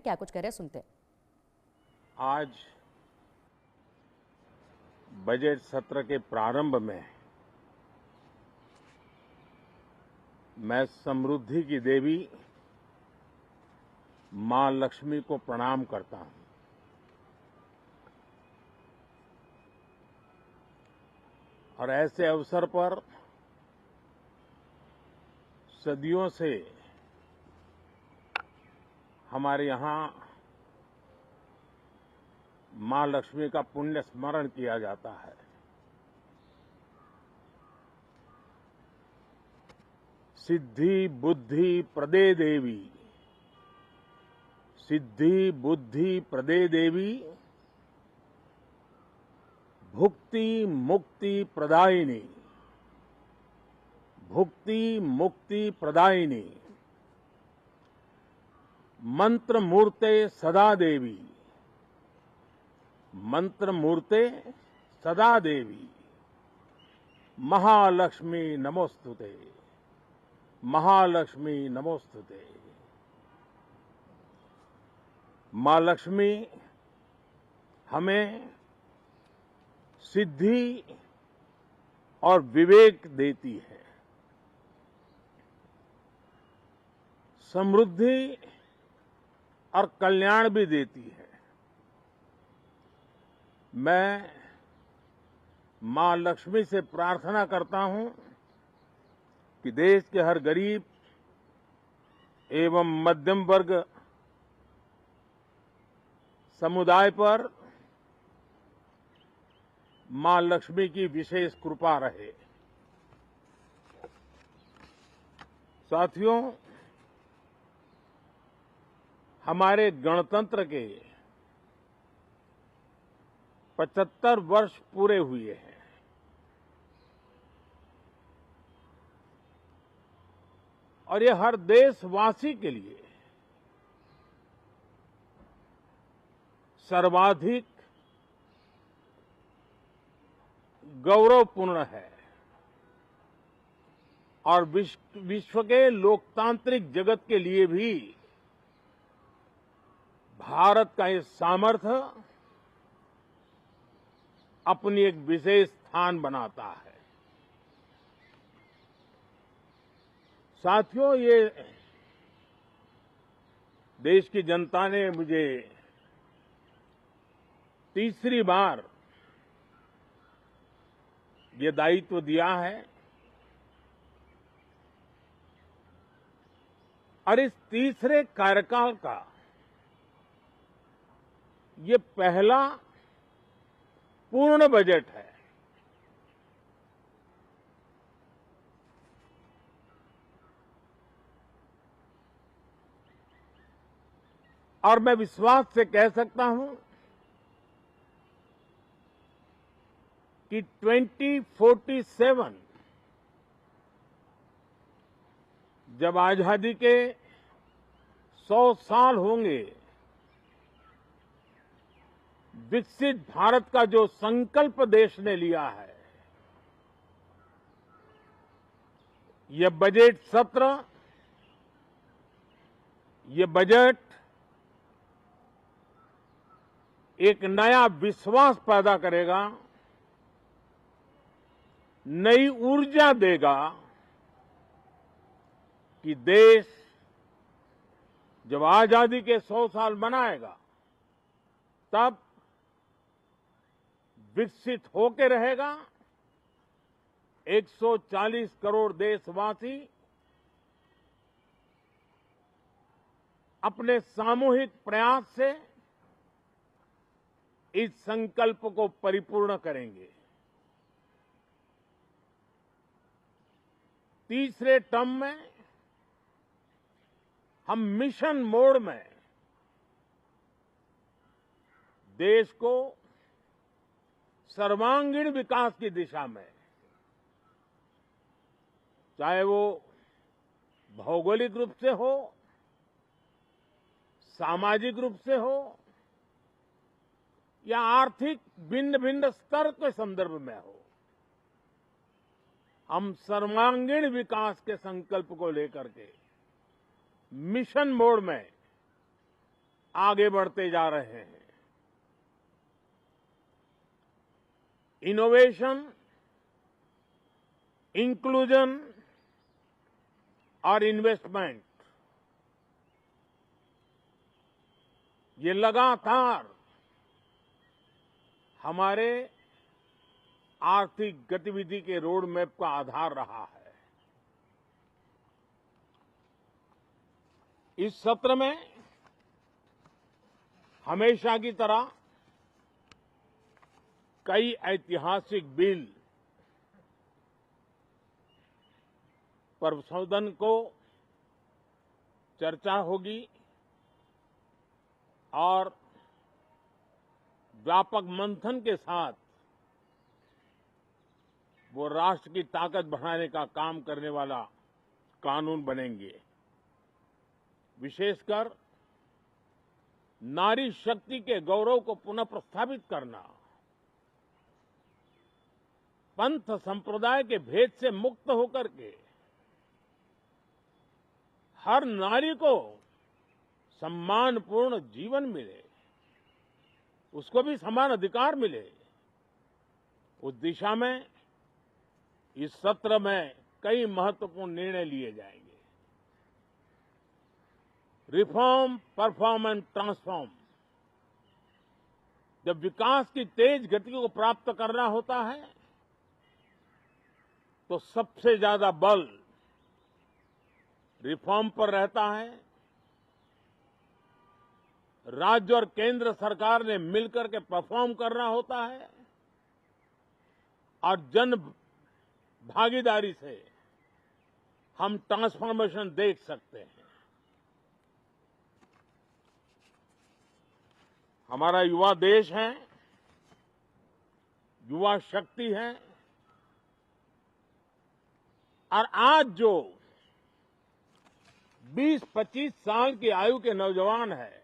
हैं, क्या कुछ कह रहे हैं, सुनते हैं। आज बजट सत्र के प्रारंभ में मैं समृद्धि की देवी मां लक्ष्मी को प्रणाम करता हूं। और ऐसे अवसर पर सदियों से हमारे यहां मां लक्ष्मी का पुण्य स्मरण किया जाता है। सिद्धि बुद्धि प्रदे देवी, सिद्धि बुद्धि प्रदे देवी, भुक्ति मुक्ति प्रदायिनी, भुक्ति मुक्ति प्रदायिनी, मंत्र मूर्ते सदा देवी, मंत्र मूर्ते सदा देवी, महालक्ष्मी नमोस्तुते, महालक्ष्मी नमोस्तुते। मां लक्ष्मी हमें सिद्धि और विवेक देती है, समृद्धि और कल्याण भी देती है। मैं मां लक्ष्मी से प्रार्थना करता हूं कि देश के हर गरीब एवं मध्यम वर्ग समुदाय पर मां लक्ष्मी की विशेष कृपा रहे। साथियों, हमारे गणतंत्र के 75 वर्ष पूरे हुए हैं। और ये हर देशवासी के लिए सर्वाधिक गौरवपूर्ण है और विश्व के लोकतांत्रिक जगत के लिए भी भारत का ये सामर्थ्य अपनी एक विशेष स्थान बनाता है। साथियों, ये देश की जनता ने मुझे तीसरी बार ये दायित्व दिया है और इस तीसरे कार्यकाल का ये पहला पूर्ण बजट है। और मैं विश्वास से कह सकता हूं कि 2047 जब आजादी के 100 साल होंगे, विकसित भारत का जो संकल्प देश ने लिया है, यह बजट सत्र, ये बजट एक नया विश्वास पैदा करेगा, नई ऊर्जा देगा कि देश जब आजादी के 100 साल मनाएगा तब विकसित होकर रहेगा। 140 करोड़ देशवासी अपने सामूहिक प्रयास से इस संकल्प को परिपूर्ण करेंगे। तीसरे टर्म में हम मिशन मोड में देश को सर्वांगीण विकास की दिशा में, चाहे वो भौगोलिक रूप से हो, सामाजिक रूप से हो या आर्थिक भिन्न भिन्न स्तर के संदर्भ में हो, हम सर्वांगीण विकास के संकल्प को लेकर के मिशन मोड में आगे बढ़ते जा रहे हैं। इनोवेशन, इंक्लूजन और इन्वेस्टमेंट, ये लगातार हमारे आर्थिक गतिविधि के रोड मैप का आधार रहा है। इस सत्र में हमेशा की तरह कई ऐतिहासिक बिल पर सदन को चर्चा होगी और व्यापक मंथन के साथ वो राष्ट्र की ताकत बढ़ाने का काम करने वाला कानून बनेंगे। विशेषकर नारी शक्ति के गौरव को पुनः प्रस्थापित करना, पंथ संप्रदाय के भेद से मुक्त होकर के हर नारी को सम्मानपूर्ण जीवन मिले, उसको भी समान अधिकार मिले, उस दिशा में इस सत्र में कई महत्वपूर्ण निर्णय लिए जाएंगे। Reform, perform and transform. जब विकास की तेज गति को प्राप्त करना होता है तो सबसे ज्यादा बल रिफॉर्म पर रहता है। राज्य और केंद्र सरकार ने मिलकर के परफॉर्म करना होता है और जन भागीदारी से हम ट्रांसफॉर्मेशन देख सकते हैं। हमारा युवा देश है, युवा शक्ति है और आज जो 20-25 साल की आयु के नौजवान हैं,